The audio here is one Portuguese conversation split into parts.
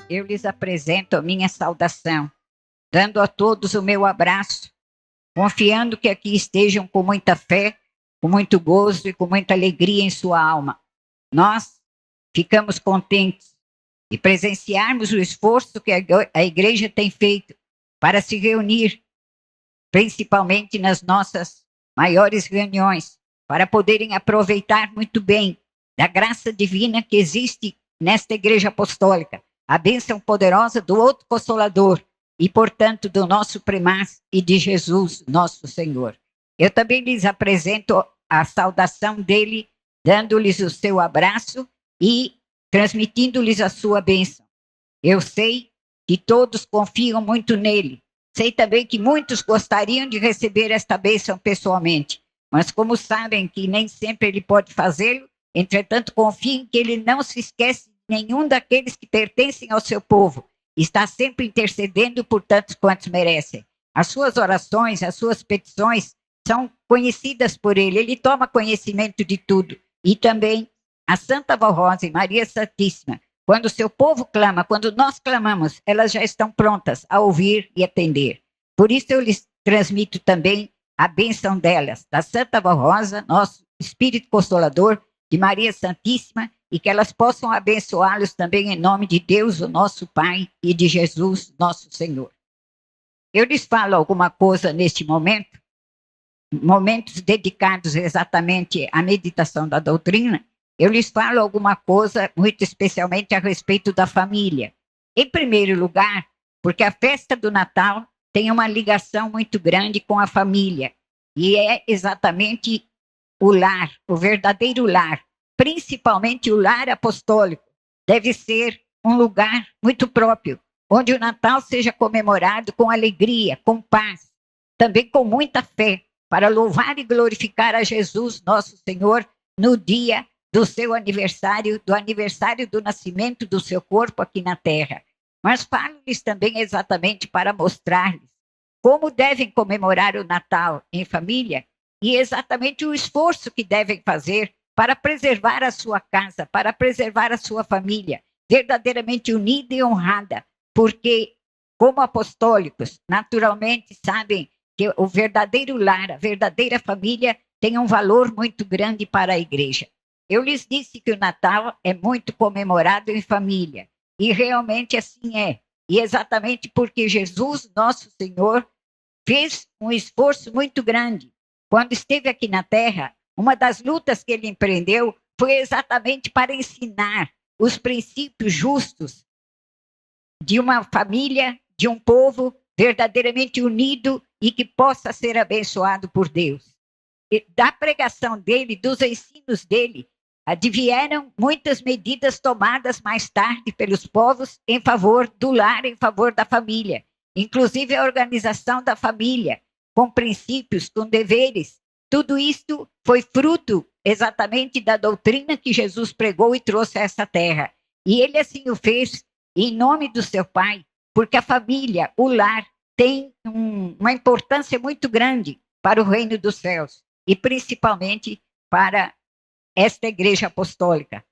eu lhes apresento a minha saudação, dando a todos o meu abraço, confiando que aqui estejam com muita fé, com muito gozo e com muita alegria em sua alma. Nós ficamos contentes de presenciarmos o esforço que a igreja tem feito para se reunir, principalmente nas nossas maiores reuniões, para poderem aproveitar muito bem da graça divina que existe nesta igreja apostólica, a bênção poderosa do outro Consolador e, portanto, do nosso primaz e de Jesus, nosso Senhor. Eu também lhes apresento a saudação dele, dando-lhes o seu abraço e transmitindo-lhes a sua bênção. Eu sei que todos confiam muito nele. Sei também que muitos gostariam de receber esta bênção pessoalmente, mas como sabem que nem sempre ele pode fazê-lo, entretanto confiem que ele não se esquece de nenhum daqueles que pertencem ao seu povo. Está sempre intercedendo por tantos quantos merecem. As suas orações, as suas petições são conhecidas por ele. Ele toma conhecimento de tudo. E também a Santa Vó Rosa e Maria Santíssima, quando o seu povo clama, quando nós clamamos, elas já estão prontas a ouvir e atender. Por isso eu lhes transmito também a bênção delas, da Santa Vó Rosa, nosso Espírito Consolador, de Maria Santíssima, e que elas possam abençoá-los também em nome de Deus, o nosso Pai, e de Jesus, nosso Senhor. Eu lhes falo alguma coisa neste momento, momentos dedicados exatamente à meditação da doutrina. Eu lhes falo alguma coisa muito especialmente a respeito da família. Em primeiro lugar, porque a festa do Natal tem uma ligação muito grande com a família, e é exatamente o lar, o verdadeiro lar, principalmente o lar apostólico, deve ser um lugar muito próprio, onde o Natal seja comemorado com alegria, com paz, também com muita fé, para louvar e glorificar a Jesus, nosso Senhor, no dia do seu aniversário, do aniversário do nascimento do seu corpo aqui na terra. Mas falo-lhes também exatamente para mostrar-lhes como devem comemorar o Natal em família e exatamente o esforço que devem fazer para preservar a sua casa, para preservar a sua família, verdadeiramente unida e honrada, porque, como apostólicos, naturalmente sabem que o verdadeiro lar, a verdadeira família, tem um valor muito grande para a igreja. Eu lhes disse que o Natal é muito comemorado em família, e realmente assim é. E exatamente porque Jesus, nosso Senhor, fez um esforço muito grande. Quando esteve aqui na Terra, uma das lutas que ele empreendeu foi exatamente para ensinar os princípios justos de uma família, de um povo verdadeiramente unido e que possa ser abençoado por Deus. E da pregação dele, dos ensinos dele, advieram muitas medidas tomadas mais tarde pelos povos em favor do lar, em favor da família, inclusive a organização da família, com princípios, com deveres. Tudo isto foi fruto exatamente da doutrina que Jesus pregou e trouxe a essa terra. E ele assim o fez em nome do seu Pai, porque a família, o lar, tem uma importância muito grande para o reino dos céus e principalmente para esta igreja apostólica.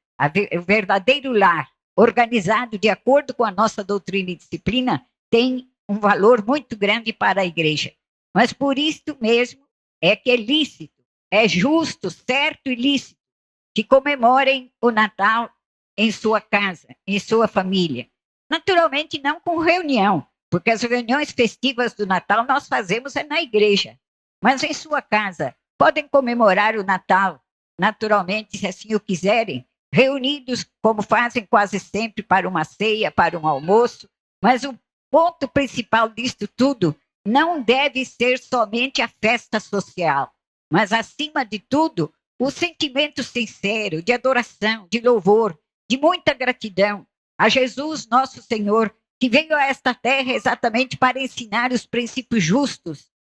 O verdadeiro lar, organizado de acordo com a nossa doutrina e disciplina, tem um valor muito grande para a igreja. Mas por isso mesmo é que é lícito, é justo, certo e lícito que comemorem o Natal em sua casa, em sua família. Naturalmente não com reunião, porque as reuniões festivas do Natal nós fazemos na igreja. Mas em sua casa, podem comemorar o Natal, naturalmente, se assim o quiserem, reunidos como fazem quase sempre para uma ceia, para um almoço. Mas o ponto principal disto tudo não deve ser somente a festa social, mas, acima de tudo, o sentimento sincero de adoração, de louvor, de muita gratidão a Jesus, nosso Senhor, que veio a esta terra exatamente para ensinar os princípios justos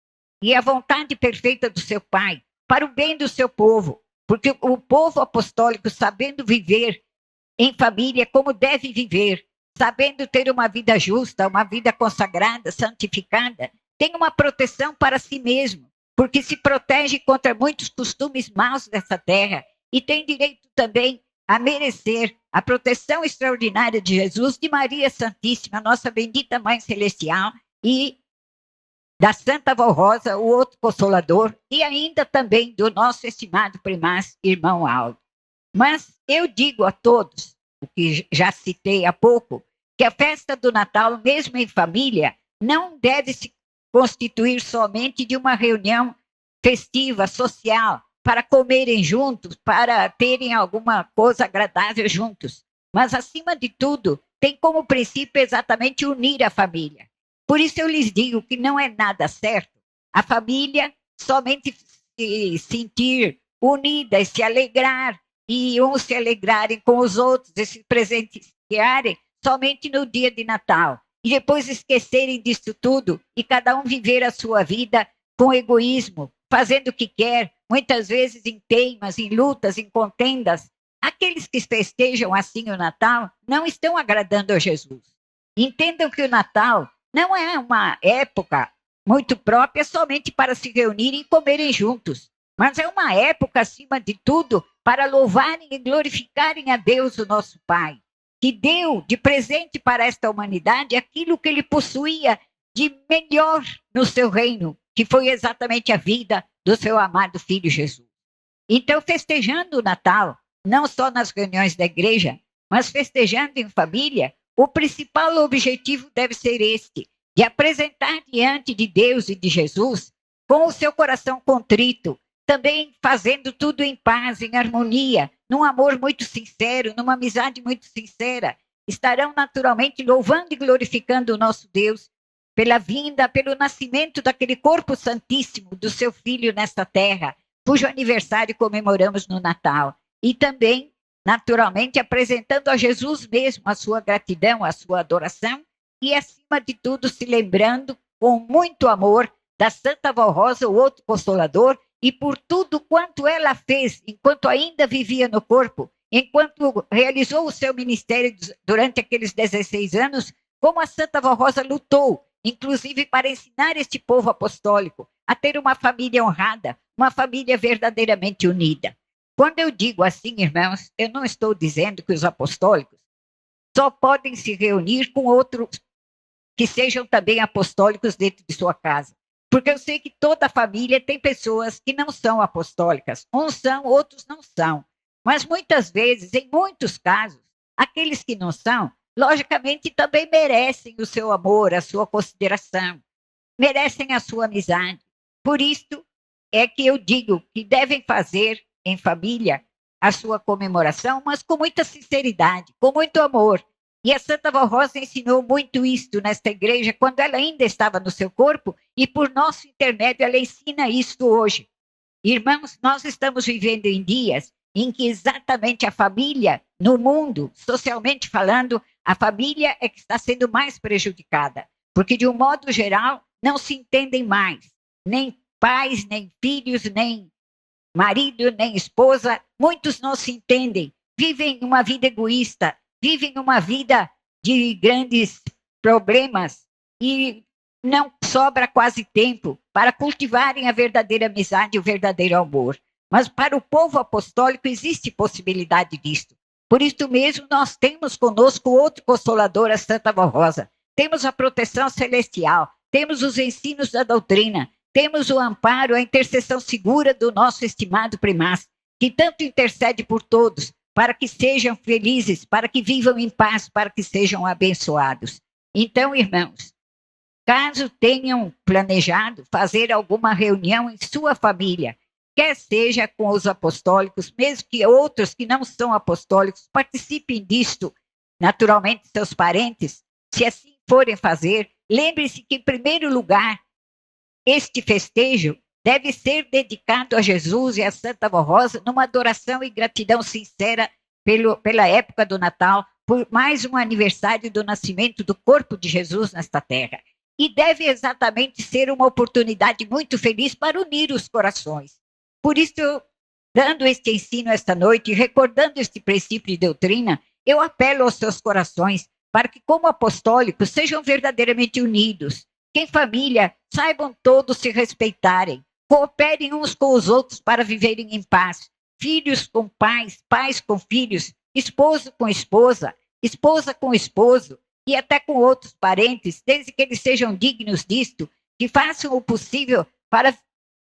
e a vontade perfeita do seu Pai, para o bem do seu povo, porque o povo apostólico, sabendo viver em família como deve viver, sabendo ter uma vida justa, uma vida consagrada, santificada, tem uma proteção para si mesmo, porque se protege contra muitos costumes maus dessa terra e tem direito também a merecer a proteção extraordinária de Jesus, de Maria Santíssima, nossa bendita Mãe Celestial, e da Santa Vó Rosa, o outro Consolador, e ainda também do nosso estimado primaz, irmão Aldo. Mas eu digo a todos, o que já citei há pouco, que a festa do Natal, mesmo em família, não deve se constituir somente de uma reunião festiva, social, para comerem juntos, para terem alguma coisa agradável juntos. Mas, acima de tudo, tem como princípio exatamente unir a família. Por isso eu lhes digo que não é nada certo a família somente se sentir unida e se alegrar, e uns se alegrarem com os outros, e se presentearem somente no dia de Natal, e depois esquecerem disso tudo, e cada um viver a sua vida com egoísmo, fazendo o que quer, muitas vezes em teimas, em lutas, em contendas. Aqueles que festejam assim o Natal não estão agradando a Jesus. Entendam que o Natal não é uma época muito própria somente para se reunirem e comerem juntos, mas é uma época, acima de tudo, para louvarem e glorificarem a Deus, o nosso Pai, que deu de presente para esta humanidade aquilo que ele possuía de melhor no seu reino, que foi exatamente a vida do seu amado Filho Jesus. Então, festejando o Natal, não só nas reuniões da igreja, mas festejando em família, o principal objetivo deve ser este, de apresentar diante de Deus e de Jesus, com o seu coração contrito, também fazendo tudo em paz, em harmonia, num amor muito sincero, numa amizade muito sincera. Estarão naturalmente louvando e glorificando o nosso Deus pela vinda, pelo nascimento daquele corpo santíssimo do seu Filho nesta terra, cujo aniversário comemoramos no Natal. E também, naturalmente, apresentando a Jesus mesmo a sua gratidão, a sua adoração, e, acima de tudo, se lembrando com muito amor da Santa Vó Rosa, o outro Consolador, e por tudo quanto ela fez enquanto ainda vivia no corpo, enquanto realizou o seu ministério durante aqueles 16 anos, como a Santa Vó Rosa lutou, inclusive para ensinar este povo apostólico a ter uma família honrada, uma família verdadeiramente unida. Quando eu digo assim, irmãos, eu não estou dizendo que os apostólicos só podem se reunir com outros que sejam também apostólicos dentro de sua casa. Porque eu sei que toda família tem pessoas que não são apostólicas. Uns são, outros não são. Mas muitas vezes, em muitos casos, aqueles que não são, logicamente também merecem o seu amor, a sua consideração, merecem a sua amizade. Por isso é que eu digo que devem fazer em família a sua comemoração, mas com muita sinceridade, com muito amor. E a Santa Vó Rosa ensinou muito isto nesta igreja, quando ela ainda estava no seu corpo, e por nosso intermédio ela ensina isto hoje. Irmãos, nós estamos vivendo em dias em que exatamente a família, no mundo, socialmente falando, a família é que está sendo mais prejudicada, porque de um modo geral não se entendem mais, nem pais, nem filhos, nem marido, nem esposa, muitos não se entendem, vivem uma vida egoísta, vivem uma vida de grandes problemas e não sobra quase tempo para cultivarem a verdadeira amizade e o verdadeiro amor. Mas para o povo apostólico existe possibilidade disto. Por isso mesmo nós temos conosco outro Consolador, a Santa Vó Rosa. Temos a proteção celestial, temos os ensinos da doutrina, temos o amparo, a intercessão segura do nosso estimado primaz, que tanto intercede por todos, para que sejam felizes, para que vivam em paz, para que sejam abençoados. Então, irmãos, caso tenham planejado fazer alguma reunião em sua família, quer seja com os apostólicos, mesmo que outros que não são apostólicos participem disto, naturalmente seus parentes, se assim forem fazer, lembre-se que, em primeiro lugar, este festejo deve ser dedicado a Jesus e a Santa Vó Rosa numa adoração e gratidão sincera pela época do Natal, por mais um aniversário do nascimento do corpo de Jesus nesta terra. E deve exatamente ser uma oportunidade muito feliz para unir os corações. Por isso, dando este ensino esta noite, recordando este princípio de doutrina, eu apelo aos seus corações para que, como apostólicos, sejam verdadeiramente unidos, que em família saibam todos se respeitarem, cooperem uns com os outros para viverem em paz, filhos com pais, pais com filhos, esposo com esposa, esposa com esposo, e até com outros parentes, desde que eles sejam dignos disto, que façam o possível para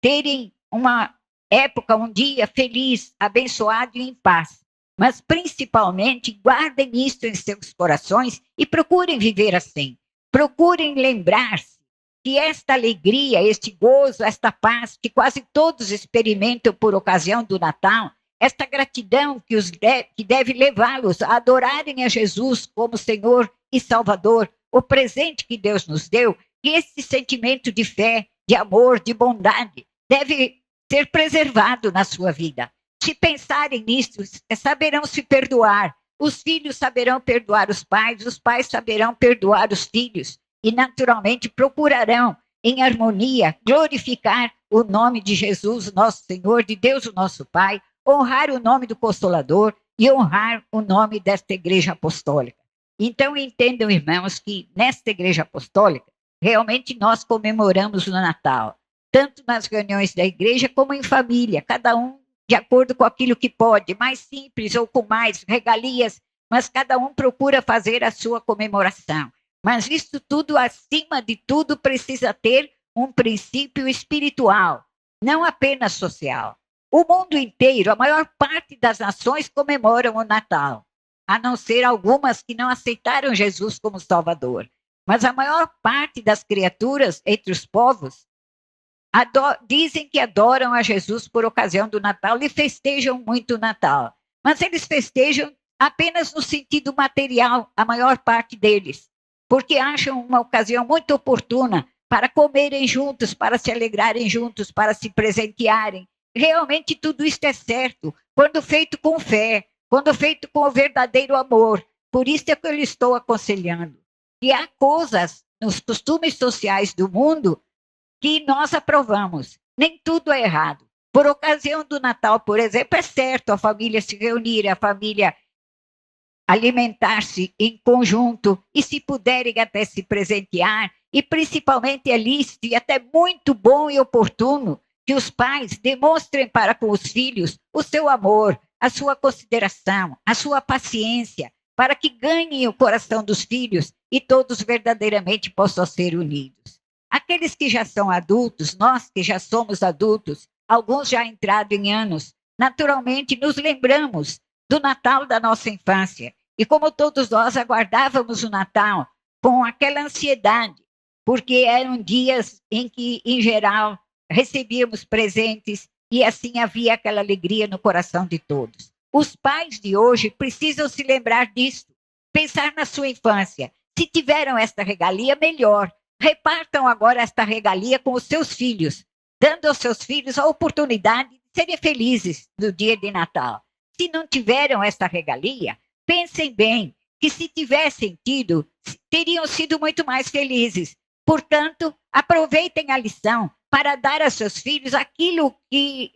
terem uma época, um dia feliz, abençoado e em paz. Mas, principalmente, guardem isto em seus corações e procurem viver assim. Procurem lembrar-se que esta alegria, este gozo, esta paz que quase todos experimentam por ocasião do Natal, esta gratidão que deve levá-los a adorarem a Jesus como Senhor e Salvador, o presente que Deus nos deu, que esse sentimento de fé, de amor, de bondade, deve ser preservado na sua vida. Se pensarem nisso, saberão se perdoar. Os filhos saberão perdoar os pais saberão perdoar os filhos. E, naturalmente, procurarão, em harmonia, glorificar o nome de Jesus, nosso Senhor, de Deus, o nosso Pai, honrar o nome do Consolador e honrar o nome desta Igreja Apostólica. Então, entendam, irmãos, que nesta Igreja Apostólica, realmente nós comemoramos o Natal, tanto nas reuniões da igreja como em família, cada um de acordo com aquilo que pode, mais simples ou com mais regalias, mas cada um procura fazer a sua comemoração. Mas isso tudo, acima de tudo, precisa ter um princípio espiritual, não apenas social. O mundo inteiro, a maior parte das nações comemoram o Natal, a não ser algumas que não aceitaram Jesus como Salvador. Mas a maior parte das criaturas entre os povos dizem que adoram a Jesus por ocasião do Natal e festejam muito o Natal. Mas eles festejam apenas no sentido material, a maior parte deles, porque acham uma ocasião muito oportuna para comerem juntos, para se alegrarem juntos, para se presentearem. Realmente tudo isto é certo, quando feito com fé, quando feito com o verdadeiro amor. Por isso é que eu lhe estou aconselhando. E há coisas nos costumes sociais do mundo que nós aprovamos. Nem tudo é errado. Por ocasião do Natal, por exemplo, é certo a família se reunir, a família alimentar-se em conjunto e, se puderem, até se presentear. E, principalmente, é lícito e até muito bom e oportuno que os pais demonstrem para com os filhos o seu amor, a sua consideração, a sua paciência, para que ganhem o coração dos filhos e todos verdadeiramente possam ser unidos. Aqueles que já são adultos, nós que já somos adultos, alguns já entrados em anos, naturalmente nos lembramos do Natal da nossa infância. E como todos nós aguardávamos o Natal com aquela ansiedade, porque eram dias em que, em geral, recebíamos presentes e assim havia aquela alegria no coração de todos. Os pais de hoje precisam se lembrar disso, pensar na sua infância. Se tiveram esta regalia, melhor. Repartam agora esta regalia com os seus filhos, dando aos seus filhos a oportunidade de serem felizes no dia de Natal. Se não tiveram esta regalia, pensem bem que se tivessem tido, teriam sido muito mais felizes. Portanto, aproveitem a lição para dar a seus filhos aquilo que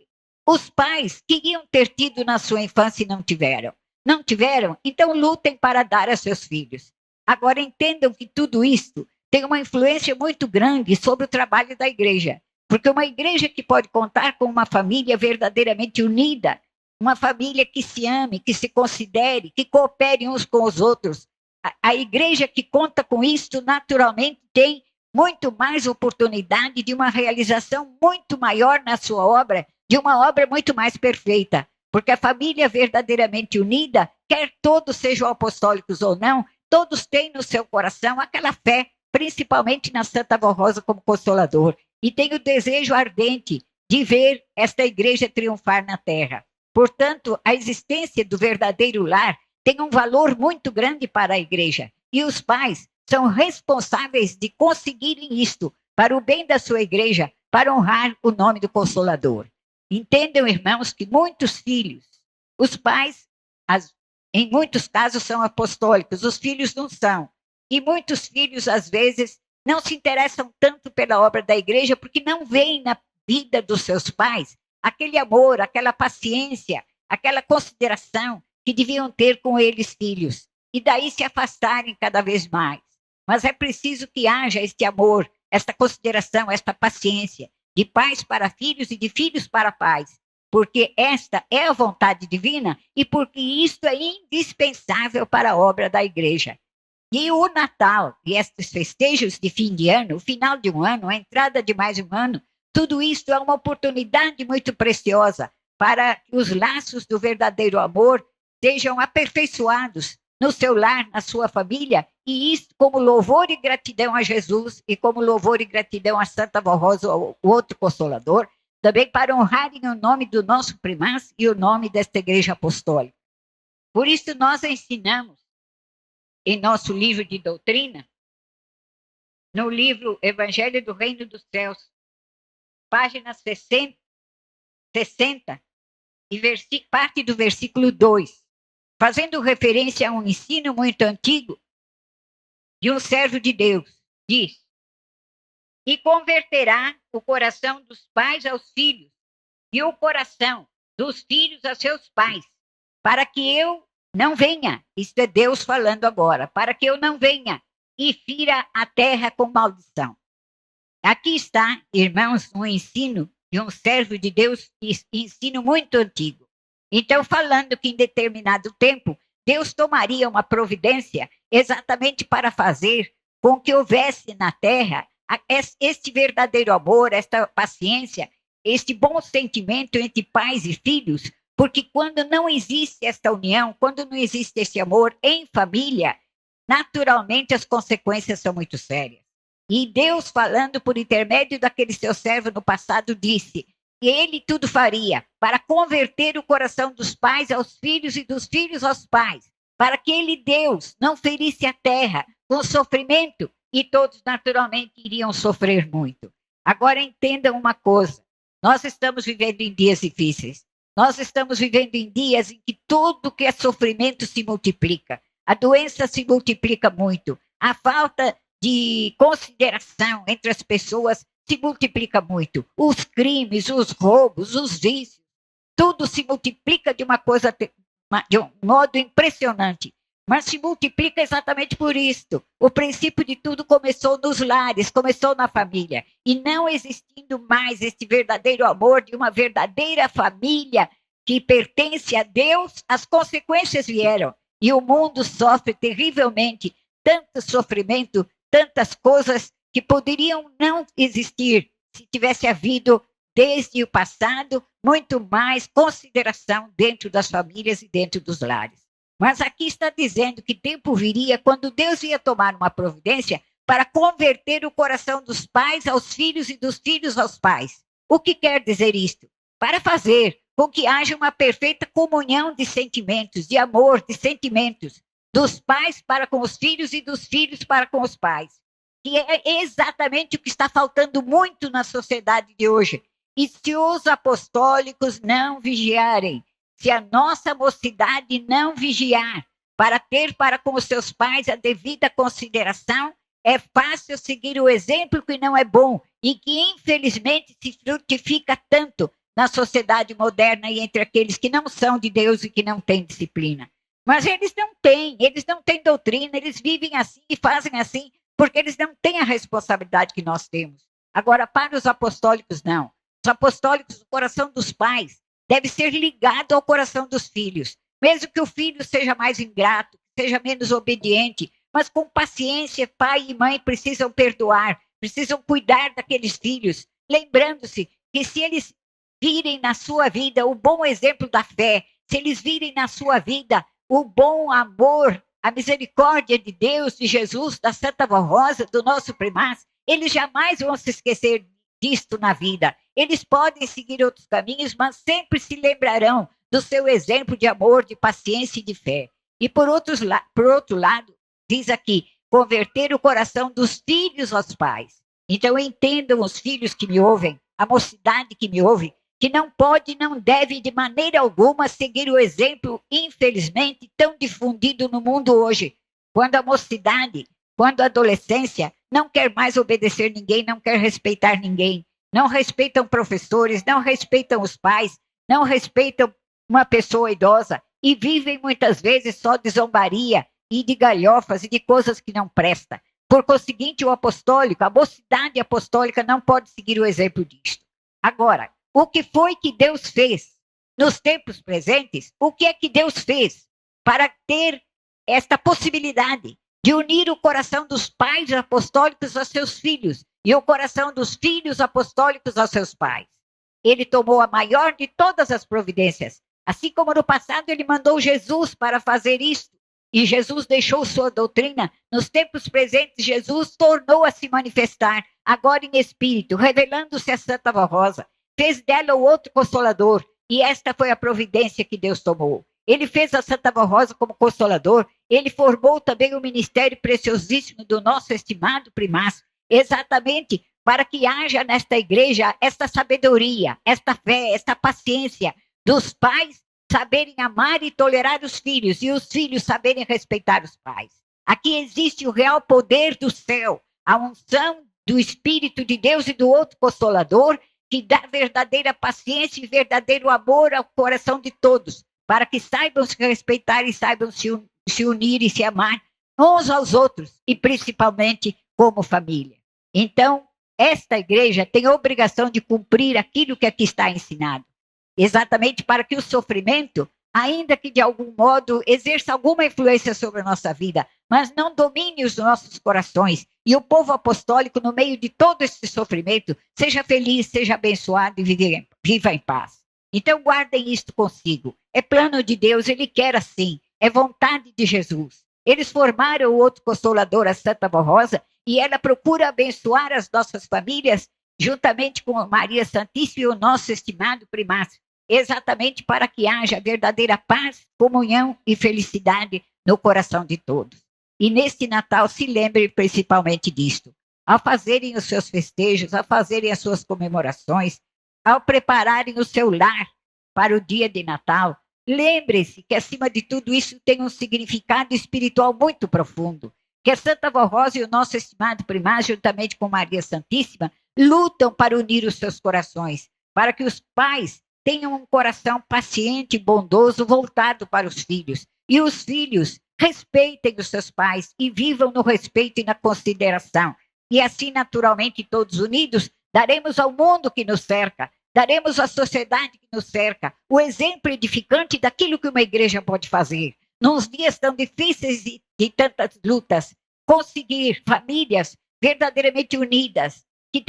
os pais queriam ter tido na sua infância e não tiveram. Não tiveram? Então lutem para dar a seus filhos. Agora entendam que tudo isto tem uma influência muito grande sobre o trabalho da igreja. Porque uma igreja que pode contar com uma família verdadeiramente unida, uma família que se ame, que se considere, que coopere uns com os outros. A igreja que conta com isso, naturalmente, tem muito mais oportunidade de uma realização muito maior na sua obra, de uma obra muito mais perfeita. Porque a família verdadeiramente unida, quer todos sejam apostólicos ou não, todos têm no seu coração aquela fé, principalmente na Santa Vó Rosa como Consolador. E tem o desejo ardente de ver esta igreja triunfar na terra. Portanto, a existência do verdadeiro lar tem um valor muito grande para a igreja. E os pais são responsáveis de conseguirem isto para o bem da sua igreja, para honrar o nome do Consolador. Entendam, irmãos, que muitos filhos, os pais, em muitos casos, são apostólicos, os filhos não são. E muitos filhos, às vezes, não se interessam tanto pela obra da igreja porque não veem na vida dos seus pais aquele amor, aquela paciência, aquela consideração que deviam ter com eles filhos. E daí se afastarem cada vez mais. Mas é preciso que haja este amor, esta consideração, esta paciência, de pais para filhos e de filhos para pais. porque esta é a vontade divina e porque isto é indispensável para a obra da igreja. E o Natal e estes festejos de fim de ano, o final de um ano, a entrada de mais um ano, tudo isso é uma oportunidade muito preciosa para que os laços do verdadeiro amor sejam aperfeiçoados no seu lar, na sua família, e isso como louvor e gratidão a Jesus e como louvor e gratidão a Santa Vó Rosa, o outro Consolador, também para honrarem o nome do nosso primaz e o nome desta igreja apostólica. Por isso nós ensinamos em nosso livro de doutrina, no livro Evangelho do Reino dos Céus, página 60 e parte do versículo 2, fazendo referência a um ensino muito antigo de um servo de Deus, diz: e converterá o coração dos pais aos filhos, e o coração dos filhos a seus pais, para que eu não venha, isto é Deus falando agora, para que eu não venha e fira a terra com maldição. Aqui está, irmãos, um ensino de um servo de Deus, ensino muito antigo. Então, falando que em determinado tempo, Deus tomaria uma providência exatamente para fazer com que houvesse na terra este verdadeiro amor, esta paciência, este bom sentimento entre pais e filhos, porque quando não existe esta união, quando não existe esse amor em família, naturalmente as consequências são muito sérias. E Deus, falando por intermédio daquele seu servo no passado, disse que ele tudo faria para converter o coração dos pais aos filhos e dos filhos aos pais, para que ele, Deus, não ferisse a terra com sofrimento, e todos naturalmente iriam sofrer muito. Agora entendam uma coisa, nós estamos vivendo em dias difíceis, nós estamos vivendo em dias em que tudo que é sofrimento se multiplica, a doença se multiplica muito, a falta de consideração entre as pessoas se multiplica muito, os crimes, os roubos, os vícios, tudo se multiplica de um modo impressionante, mas se multiplica exatamente por isto. O princípio de tudo começou nos lares, começou na família, e não existindo mais este verdadeiro amor de uma verdadeira família que pertence a Deus, as consequências vieram, e o mundo sofre terrivelmente tanto sofrimento, tantas coisas que poderiam não existir se tivesse havido, desde o passado, muito mais consideração dentro das famílias e dentro dos lares. Mas aqui está dizendo que tempo viria quando Deus ia tomar uma providência para converter o coração dos pais aos filhos e dos filhos aos pais. O que quer dizer isto? Para fazer com que haja uma perfeita comunhão de sentimentos, de amor, de sentimentos, dos pais para com os filhos e dos filhos para com os pais. Que é exatamente o que está faltando muito na sociedade de hoje. E se os apostólicos não vigiarem, se a nossa mocidade não vigiar para ter para com os seus pais a devida consideração, é fácil seguir o exemplo que não é bom e que infelizmente se frutifica tanto na sociedade moderna e entre aqueles que não são de Deus e que não têm disciplina. Mas eles não têm doutrina, eles vivem assim e fazem assim, porque eles não têm a responsabilidade que nós temos. Agora, para os apostólicos, não. Os apostólicos, o coração dos pais deve ser ligado ao coração dos filhos. Mesmo que o filho seja mais ingrato, seja menos obediente, mas com paciência, pai e mãe precisam perdoar, precisam cuidar daqueles filhos, lembrando-se que se eles virem na sua vida o bom exemplo da fé, se eles virem na sua vida o bom amor, a misericórdia de Deus, de Jesus, da Santa Vó Rosa, do nosso primaz, eles jamais vão se esquecer disto na vida. Eles podem seguir outros caminhos, mas sempre se lembrarão do seu exemplo de amor, de paciência e de fé. E por outro lado, diz aqui, converter o coração dos filhos aos pais. Então entendam os filhos que me ouvem, a mocidade que me ouve, que não pode e não deve de maneira alguma seguir o exemplo, infelizmente, tão difundido no mundo hoje, quando a mocidade, quando a adolescência não quer mais obedecer ninguém, não quer respeitar ninguém, não respeitam professores, não respeitam os pais, não respeitam uma pessoa idosa e vivem muitas vezes só de zombaria e de galhofas e de coisas que não prestam. Por conseguinte, o apostólico, a mocidade apostólica não pode seguir o exemplo disto. Agora, o que foi que Deus fez nos tempos presentes, o que é que Deus fez para ter esta possibilidade de unir o coração dos pais apostólicos aos seus filhos e o coração dos filhos apostólicos aos seus pais. Ele tomou a maior de todas as providências. Assim como no passado ele mandou Jesus para fazer isto, e Jesus deixou sua doutrina, nos tempos presentes Jesus tornou a se manifestar, agora em espírito, revelando-se a Santa Rosa, fez dela o outro Consolador, e esta foi a providência que Deus tomou. Ele fez a Santa Rosa como Consolador, ele formou também o ministério preciosíssimo do nosso estimado primaz, exatamente para que haja nesta igreja esta sabedoria, esta fé, esta paciência dos pais saberem amar e tolerar os filhos e os filhos saberem respeitar os pais. Aqui existe o real poder do céu, a unção do Espírito de Deus e do outro Consolador que dá verdadeira paciência e verdadeiro amor ao coração de todos, para que saibam se respeitar e saibam se unir e se amar uns aos outros e principalmente como família. Então, esta igreja tem a obrigação de cumprir aquilo que aqui está ensinado, exatamente para que o sofrimento, ainda que de algum modo exerça alguma influência sobre a nossa vida, mas não domine os nossos corações, e o povo apostólico, no meio de todo esse sofrimento, seja feliz, seja abençoado e viva em paz. Então guardem isto consigo, é plano de Deus, Ele quer assim, é vontade de Jesus. Eles formaram o outro Consolador, a Santa Rosa, e ela procura abençoar as nossas famílias, juntamente com Maria Santíssima e o nosso estimado primaz, exatamente para que haja verdadeira paz, comunhão e felicidade no coração de todos. E neste Natal se lembrem principalmente disto. Ao fazerem os seus festejos, ao fazerem as suas comemorações, ao prepararem o seu lar para o dia de Natal, lembrem-se que acima de tudo isso tem um significado espiritual muito profundo, que a Santa Rosa e o nosso estimado primaz, juntamente com Maria Santíssima, lutam para unir os seus corações, para que os pais tenham um coração paciente e bondoso voltado para os filhos. E os filhos respeitem os seus pais e vivam no respeito e na consideração. E assim, naturalmente, todos unidos, daremos ao mundo que nos cerca, daremos à sociedade que nos cerca, o exemplo edificante daquilo que uma igreja pode fazer. Nos dias tão difíceis e de tantas lutas, conseguir famílias verdadeiramente unidas, que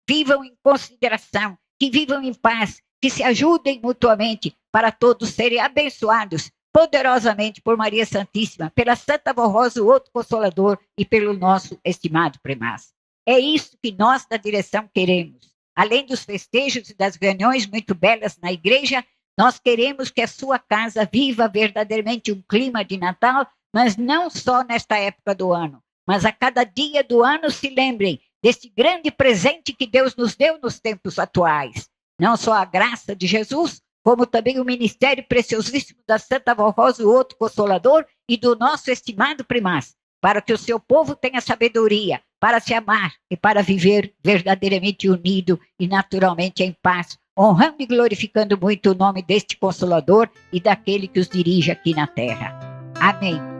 vivam em consideração, que vivam em paz, que se ajudem mutuamente para todos serem abençoados poderosamente por Maria Santíssima, pela Santa Rosa, o outro Consolador, e pelo nosso estimado primaz. É isso que nós da direção queremos. Além dos festejos e das reuniões muito belas na igreja, nós queremos que a sua casa viva verdadeiramente um clima de Natal, mas não só nesta época do ano, mas a cada dia do ano se lembrem deste grande presente que Deus nos deu nos tempos atuais. Não só a graça de Jesus, como também o ministério preciosíssimo da Santa Rosa, o outro Consolador, e do nosso estimado primaz, para que o seu povo tenha sabedoria, para se amar e para viver verdadeiramente unido e naturalmente em paz, honrando e glorificando muito o nome deste Consolador e daquele que os dirige aqui na terra. Amém.